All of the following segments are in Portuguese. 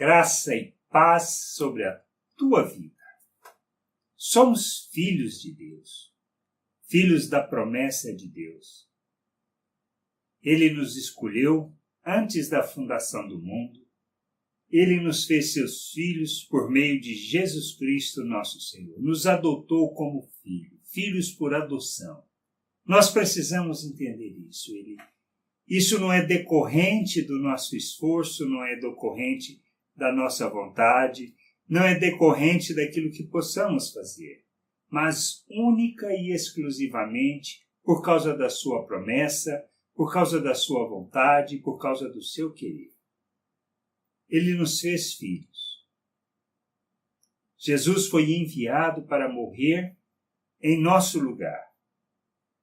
graça e paz sobre a tua vida. Somos filhos de Deus, filhos da promessa de Deus. Ele nos escolheu antes da fundação do mundo. Ele nos fez seus filhos por meio de Jesus Cristo, nosso Senhor. Nos adotou como filhos por adoção. Nós precisamos entender isso. Isso não é decorrente do nosso esforço, não é decorrente da nossa vontade, não é decorrente daquilo que possamos fazer, mas única e exclusivamente por causa da sua promessa, por causa da sua vontade, por causa do seu querer. Ele nos fez filhos. Jesus foi enviado para morrer em nosso lugar,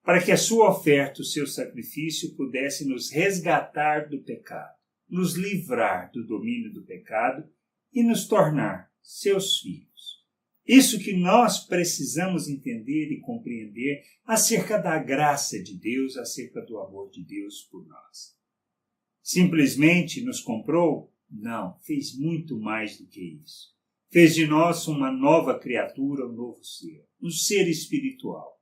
para que a sua oferta, o seu sacrifício, pudesse nos resgatar do pecado, nos livrar do domínio do pecado e nos tornar seus filhos. Isso que nós precisamos entender e compreender acerca da graça de Deus, acerca do amor de Deus por nós. Simplesmente nos comprou? Não, fez muito mais do que isso. Fez de nós uma nova criatura, um novo ser, um ser espiritual.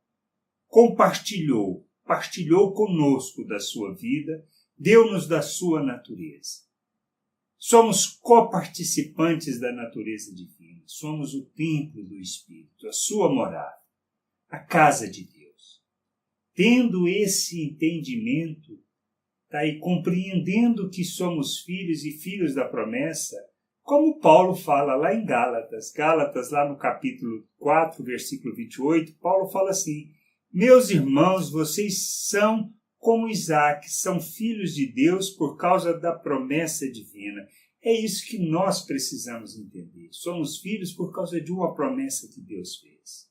Partilhou conosco da sua vida, deu-nos da sua natureza. Somos coparticipantes da natureza divina, somos o templo do Espírito, a sua morada, a casa de Deus. Tendo esse entendimento, e compreendendo que somos filhos e filhos da promessa, como Paulo fala lá em Gálatas, lá no capítulo 4, versículo 28, Paulo fala assim: meus irmãos, vocês são como Isaac, são filhos de Deus por causa da promessa divina. É isso que nós precisamos entender. Somos filhos por causa de uma promessa que Deus fez.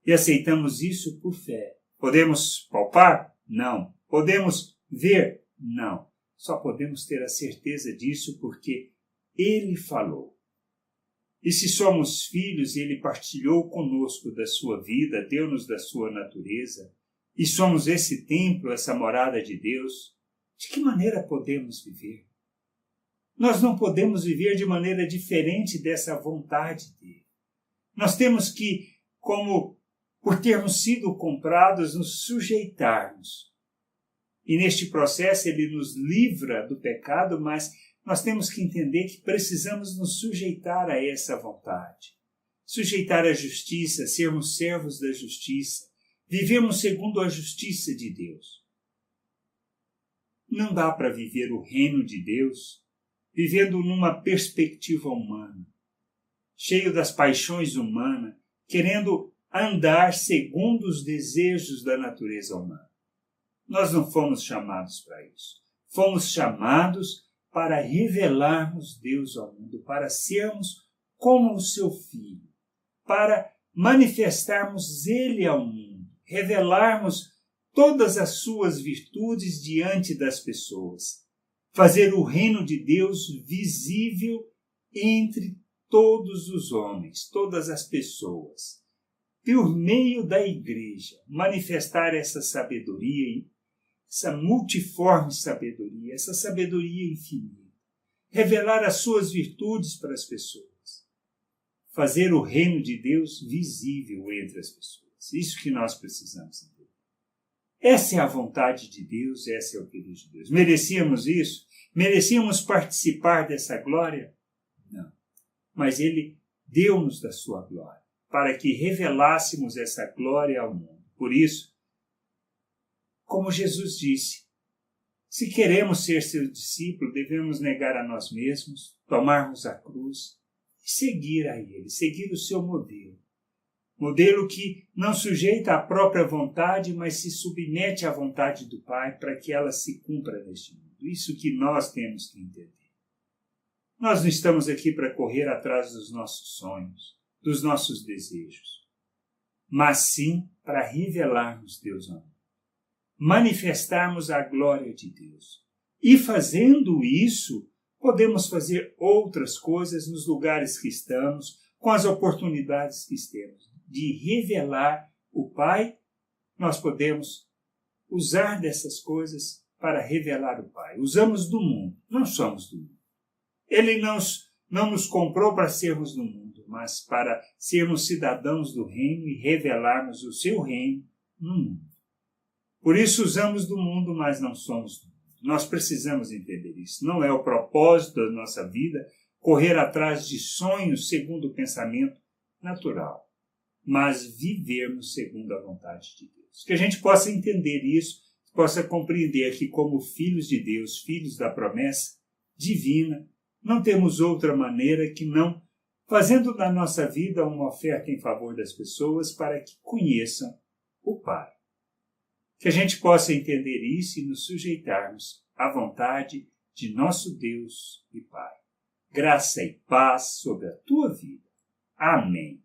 E aceitamos isso por fé. Podemos palpar? Não. Podemos ver? Não. Só podemos ter a certeza disso porque Ele falou. E se somos filhos, Ele partilhou conosco da sua vida, deu-nos da sua natureza, e somos esse templo, essa morada de Deus, de que maneira podemos viver? Nós não podemos viver de maneira diferente dessa vontade dele. Nós temos que, como por termos sido comprados, nos sujeitarmos. E neste processo ele nos livra do pecado, mas nós temos que entender que precisamos nos sujeitar a essa vontade. Sujeitar à justiça, sermos servos da justiça. Vivemos segundo a justiça de Deus. Não dá para viver o reino de Deus vivendo numa perspectiva humana, cheio das paixões humanas, querendo andar segundo os desejos da natureza humana. Nós não fomos chamados para isso. Fomos chamados para revelarmos Deus ao mundo, para sermos como o seu Filho, para manifestarmos Ele ao mundo, revelarmos todas as suas virtudes diante das pessoas, fazer o reino de Deus visível entre todos os homens, todas as pessoas, por meio da igreja, manifestar essa sabedoria, essa multiforme sabedoria, essa sabedoria infinita, revelar as suas virtudes para as pessoas, fazer o reino de Deus visível entre as pessoas. Isso que nós precisamos entender. Essa é a vontade de Deus, essa é o querer de Deus. Merecíamos isso? Merecíamos participar dessa glória? Não. Mas Ele deu-nos da sua glória, para que revelássemos essa glória ao mundo. Por isso, como Jesus disse, se queremos ser seus discípulos, devemos negar a nós mesmos, tomarmos a cruz e seguir a Ele, seguir o seu modelo. Modelo que não sujeita à própria vontade, mas se submete à vontade do Pai para que ela se cumpra neste mundo. Isso que nós temos que entender. Nós não estamos aqui para correr atrás dos nossos sonhos, dos nossos desejos, mas sim para revelarmos Deus ao mundo, manifestarmos a glória de Deus. E fazendo isso, podemos fazer outras coisas nos lugares que estamos, com as oportunidades que temos de revelar o Pai. Nós podemos usar dessas coisas para revelar o Pai. Usamos do mundo, não somos do mundo. Ele nos não nos comprou para sermos do mundo, mas para sermos cidadãos do reino e revelarmos o seu reino no mundo. Por isso usamos do mundo, mas não somos do mundo. Nós precisamos entender isso. Não é o propósito da nossa vida correr atrás de sonhos segundo o pensamento natural, mas vivermos segundo a vontade de Deus. Que a gente possa entender isso, possa compreender que como filhos de Deus, filhos da promessa divina, não temos outra maneira que não fazendo da nossa vida uma oferta em favor das pessoas para que conheçam o Pai. Que a gente possa entender isso e nos sujeitarmos à vontade de nosso Deus e Pai. Graça e paz sobre a tua vida. Amém.